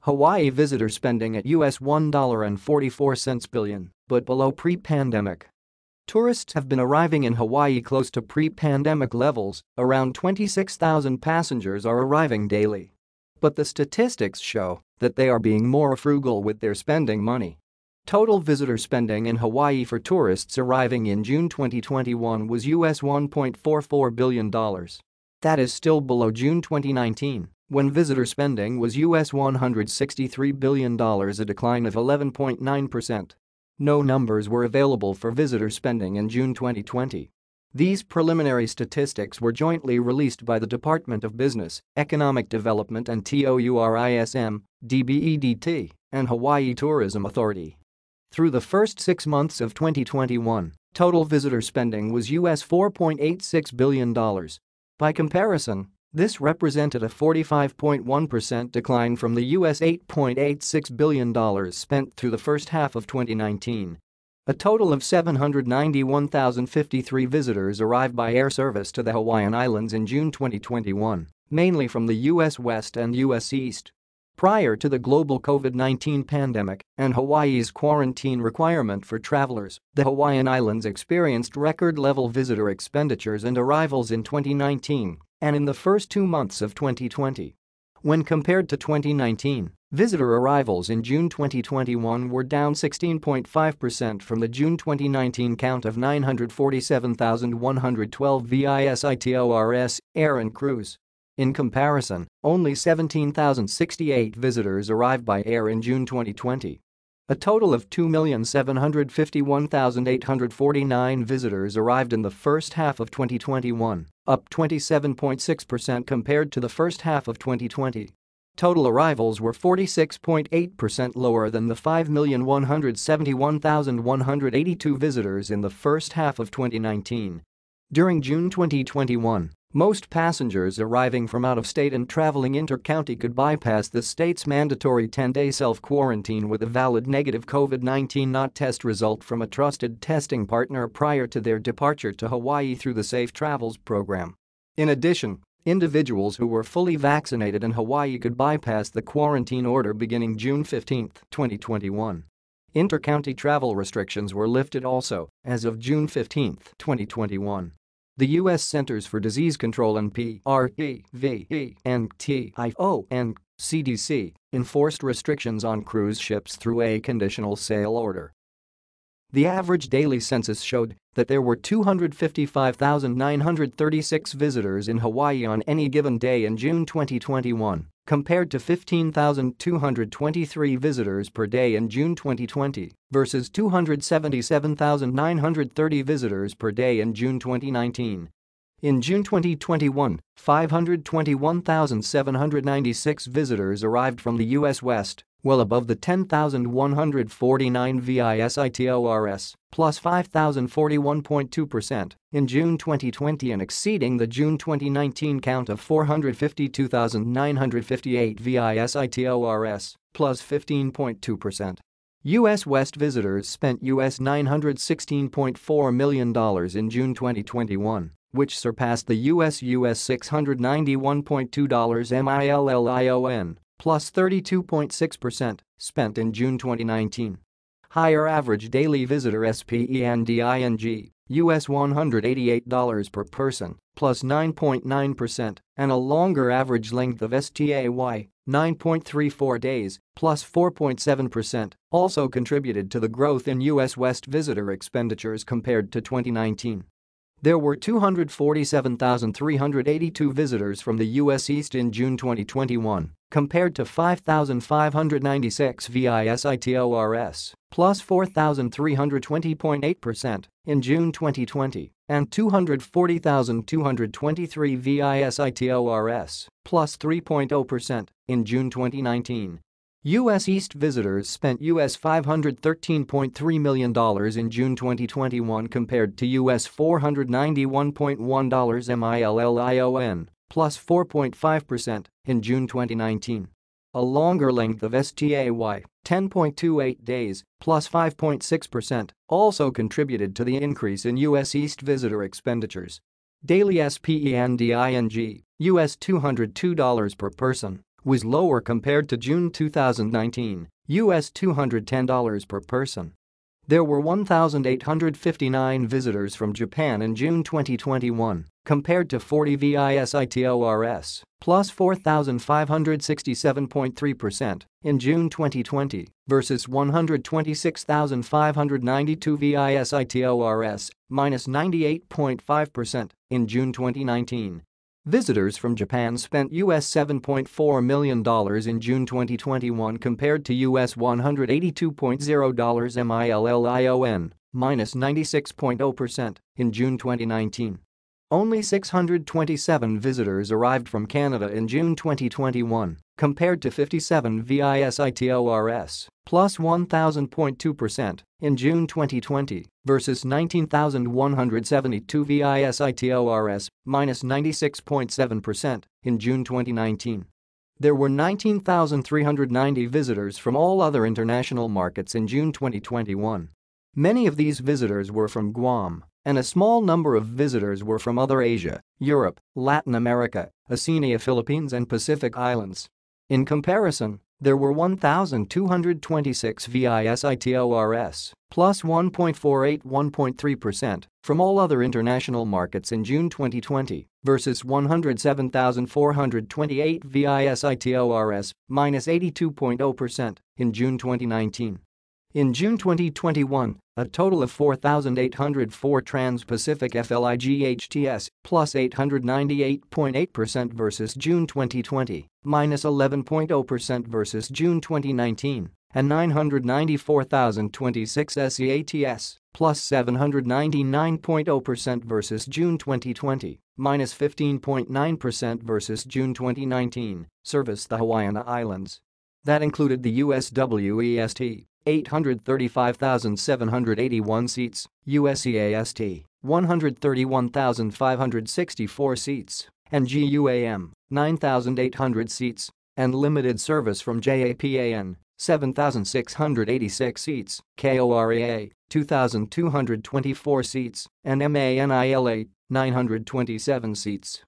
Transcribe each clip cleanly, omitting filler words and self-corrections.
Hawaii visitor spending at US $1.44 billion, but below pre-pandemic. Tourists have been arriving in Hawaii close to pre-pandemic levels, around 26,000 passengers are arriving daily. But the statistics show that they are being more frugal with their spending money. Total visitor spending in Hawaii for tourists arriving in June 2021 was US $1.44 billion. That is still below June 2019, when visitor spending was US $163 billion, a decline of 11.9%. No numbers were available for visitor spending in June 2020. These preliminary statistics were jointly released by the Department of Business, Economic Development and Tourism, DBEDT, and Hawaii Tourism Authority. Through the first 6 months of 2021, total visitor spending was US $4.86 billion. By comparison, this represented a 45.1% decline from the US $8.86 billion spent through the first half of 2019. A total of 791,053 visitors arrived by air service to the Hawaiian Islands in June 2021, mainly from the US West and US East. Prior to the global COVID-19 pandemic and Hawaii's quarantine requirement for travelers, the Hawaiian Islands experienced record-level visitor expenditures and arrivals in 2019 and in the first 2 months of 2020. When compared to 2019, visitor arrivals in June 2021 were down 16.5% from the June 2019 count of 947,112 visitors, air and cruise. In comparison, only 17,068 visitors arrived by air in June 2020. A total of 2,751,849 visitors arrived in the first half of 2021, up 27.6% compared to the first half of 2020. Total arrivals were 46.8% lower than the 5,171,182 visitors in the first half of 2019. During June 2021, most passengers arriving from out of state and traveling intercounty could bypass the state's mandatory 10-day self-quarantine with a valid negative COVID-19 test result from a trusted testing partner prior to their departure to Hawaii through the Safe Travels program. In addition, individuals who were fully vaccinated in Hawaii could bypass the quarantine order beginning June 15, 2021. Intercounty travel restrictions were lifted also as of June 15, 2021. The U.S. Centers for Disease Control and CDC enforced restrictions on cruise ships through a conditional sail order. The average daily census showed that there were 255,936 visitors in Hawaii on any given day in June 2021, compared to 15,223 visitors per day in June 2020 versus 277,930 visitors per day in June 2019. In June 2021, 521,796 visitors arrived from the U.S. West, well above the 10,149 visitors, plus 5,041.2% in June 2020 and exceeding the June 2019 count of 452,958 visitors, plus 15.2%. U.S. West visitors spent US $916.4 million in June 2021, which surpassed the US $691.2 million, plus 32.6%, spent in June 2019. Higher average daily visitor spending, US $188 per person, plus 9.9%, and a longer average length of stay, 9.34 days, plus 4.7%, also contributed to the growth in US West visitor expenditures compared to 2019. There were 247,382 visitors from the U.S. East in June 2021, compared to 5,596 visitors, plus 4,320.8% in June 2020, and 240,223 visitors, plus 3.0% in June 2019. U.S. East visitors spent US $513.3 million in June 2021 compared to US $491.1 million, plus 4.5% in June 2019. A longer length of stay, 10.28 days, plus 5.6%, also contributed to the increase in U.S. East visitor expenditures. Daily spending, US $202 per person, was lower compared to June 2019, US $210 per person. There were 1,859 visitors from Japan in June 2021, compared to 40 visitors, plus 4,567.3% in June 2020 versus 126,592 visitors, minus 98.5% in June 2019. Visitors from Japan spent US $7.4 million in June 2021 compared to US $182.0 million, minus 96.0% in June 2019. Only 627 visitors arrived from Canada in June 2021, compared to 57 visitors, plus 1,000.2% in June 2020 versus 19,172 visitors, minus 96.7% in June 2019. There were 19,390 visitors from all other international markets in June 2021. Many of these visitors were from Guam, and a small number of visitors were from other Asia, Europe, Latin America, Oceania, Philippines and Pacific Islands. In comparison, there were 1,226 visitors, plus 1.48% from all other international markets in June 2020 versus 107,428 visitors, minus 82.0% in June 2019. In June 2021, a total of 4,804 Trans-Pacific FLIGHTS, plus 898.8% versus June 2020, minus 11.0% versus June 2019, and 994,026 SEATS, plus 799.0% versus June 2020, minus 15.9% versus June 2019, serviced the Hawaiian Islands. That included the US West 835,781 seats, USEAST 131,564 seats, and GUAM 9,800 seats, and limited service from JAPAN 7,686 seats, KOREA 2,224 seats, and MANILA 927 seats.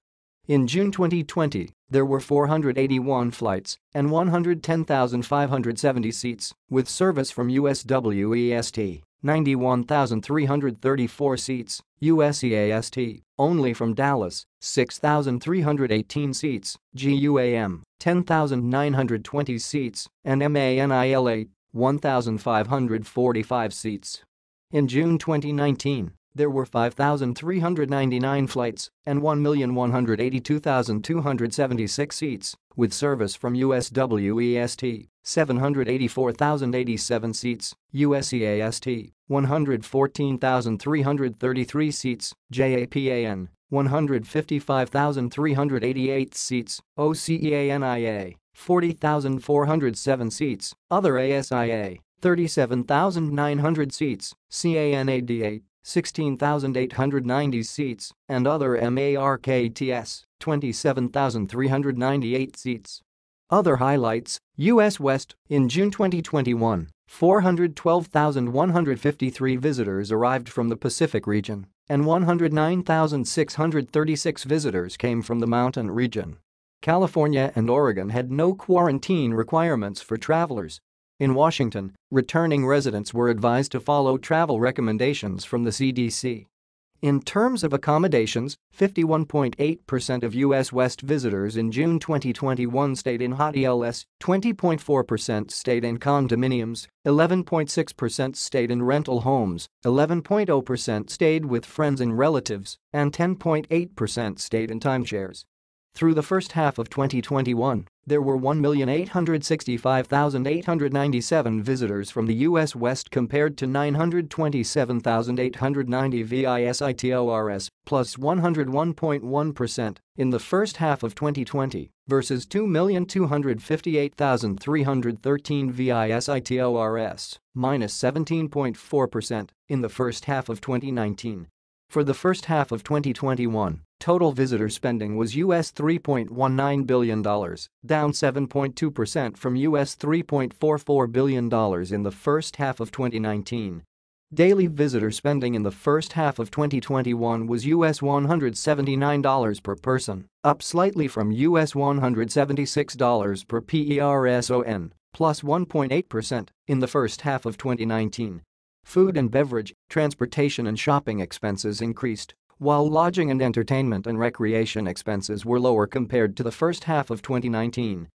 In June 2020, there were 481 flights and 110,570 seats, with service from US West 91,334 seats, USEAST only from Dallas 6,318 seats, GUAM 10,920 seats, and MANILA 1,545 seats. In June 2019, there were 5,399 flights and 1,182,276 seats, with service from US West 784,087 seats, USEAST 114,333 seats, JAPAN 155,388 seats, OCEANIA 40,407 seats, other ASIA 37,900 seats, CANADA 16,890 seats, and other MARKTS 27,398 seats. Other highlights: US West, in June 2021, 412,153 visitors arrived from the Pacific region, and 109,636 visitors came from the Mountain region. California and Oregon had no quarantine requirements for travelers. In Washington, returning residents were advised to follow travel recommendations from the CDC. In terms of accommodations, 51.8% of US West visitors in June 2021 stayed in hotels, 20.4% stayed in condominiums, 11.6% stayed in rental homes, 11.0% stayed with friends and relatives, and 10.8% stayed in timeshares. Through the first half of 2021, there were 1,865,897 visitors from the US West compared to 927,890 visitors, plus 101.1% in the first half of 2020 versus 2,258,313 visitors, minus 17.4% in the first half of 2019. For the first half of 2021, total visitor spending was US $3.19 billion, down 7.2% from US $3.44 billion in the first half of 2019. Daily visitor spending in the first half of 2021 was US $179 per person, up slightly from US $176 per person, plus 1.8% in the first half of 2019. Food and beverage, transportation and shopping expenses increased, while lodging and entertainment and recreation expenses were lower compared to the first half of 2019.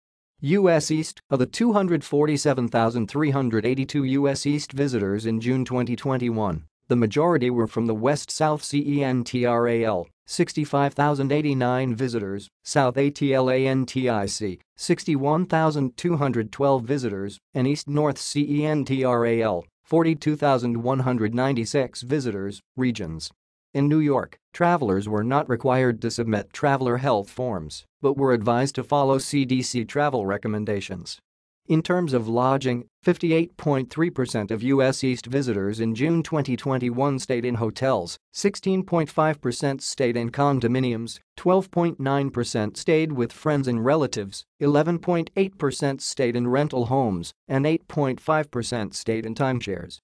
U.S. East, of the 247,382 U.S. East visitors in June 2021, the majority were from the West-South CENTRAL, 65,089 visitors, South ATLANTIC, 61,212 visitors, and East-North CENTRAL, 42,196 visitors, regions. In New York, travelers were not required to submit traveler health forms, but were advised to follow CDC travel recommendations. In terms of lodging, 58.3% of U.S. East visitors in June 2021 stayed in hotels, 16.5% stayed in condominiums, 12.9% stayed with friends and relatives, 11.8% stayed in rental homes, and 8.5% stayed in timeshares.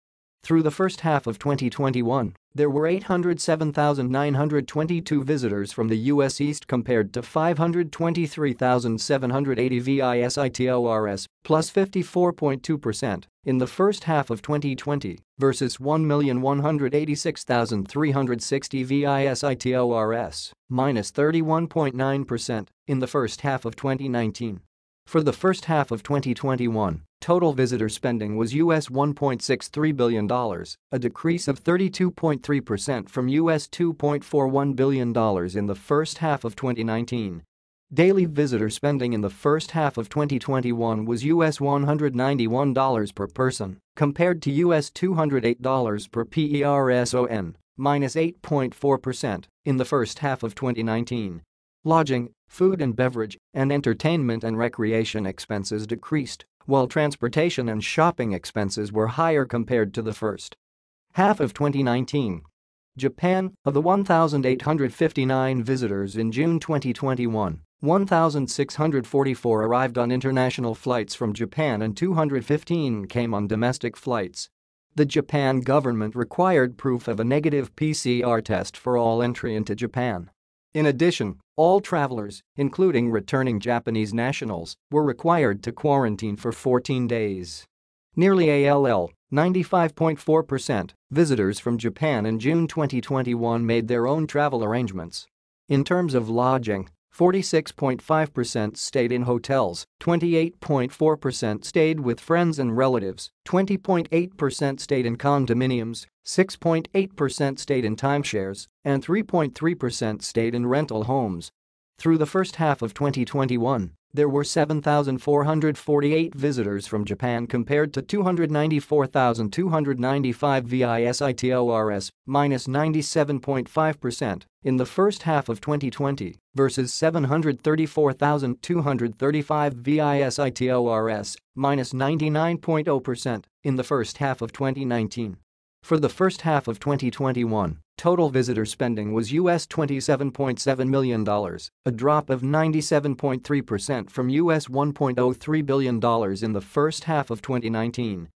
Through the first half of 2021, there were 807,922 visitors from the U.S. East compared to 523,780 visitors, plus 54.2%, in the first half of 2020 versus 1,186,360 visitors, minus 31.9%, in the first half of 2019. For the first half of 2021, total visitor spending was US $1.63 billion, a decrease of 32.3% from US $2.41 billion in the first half of 2019. Daily visitor spending in the first half of 2021 was US $191 per person, compared to US $208 per person, minus 8.4%, in the first half of 2019. Lodging, food and beverage, and entertainment and recreation expenses decreased, while transportation and shopping expenses were higher compared to the first half of 2019. Japan, of the 1,859 visitors in June 2021, 1,644 arrived on international flights from Japan and 215 came on domestic flights. The Japan government required proof of a negative PCR test for all entry into Japan. In addition, all travelers, including returning Japanese nationals, were required to quarantine for 14 days. Nearly 95.4%, visitors from Japan in June 2021 made their own travel arrangements. In terms of lodging, 46.5% stayed in hotels, 28.4% stayed with friends and relatives, 20.8% stayed in condominiums, 6.8% stayed in timeshares, and 3.3% stayed in rental homes. Through the first half of 2021, there were 7,448 visitors from Japan compared to 294,295 visitors, minus 97.5%, in the first half of 2020 versus 734,235 visitors, minus 99.0%, in the first half of 2019. For the first half of 2021, total visitor spending was US $27.7 million, a drop of 97.3% from US $1.03 billion in the first half of 2019.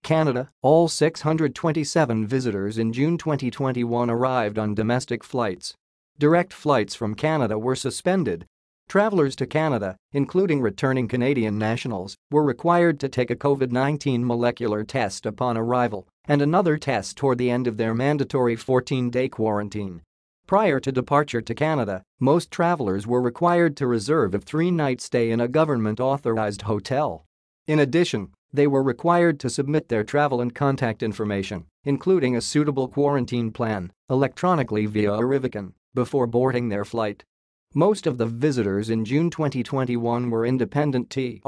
Canada, all 627 visitors in June 2021 arrived on domestic flights. Direct flights from Canada were suspended. Travelers to Canada, including returning Canadian nationals, were required to take a COVID-19 molecular test upon arrival and another test toward the end of their mandatory 14-day quarantine. Prior to departure to Canada, most travelers were required to reserve a 3-night stay in a government-authorized hotel. In addition, they were required to submit their travel and contact information, including a suitable quarantine plan, electronically via Arrivacon, before boarding their flight. Most of the visitors in June 2021 were independent travel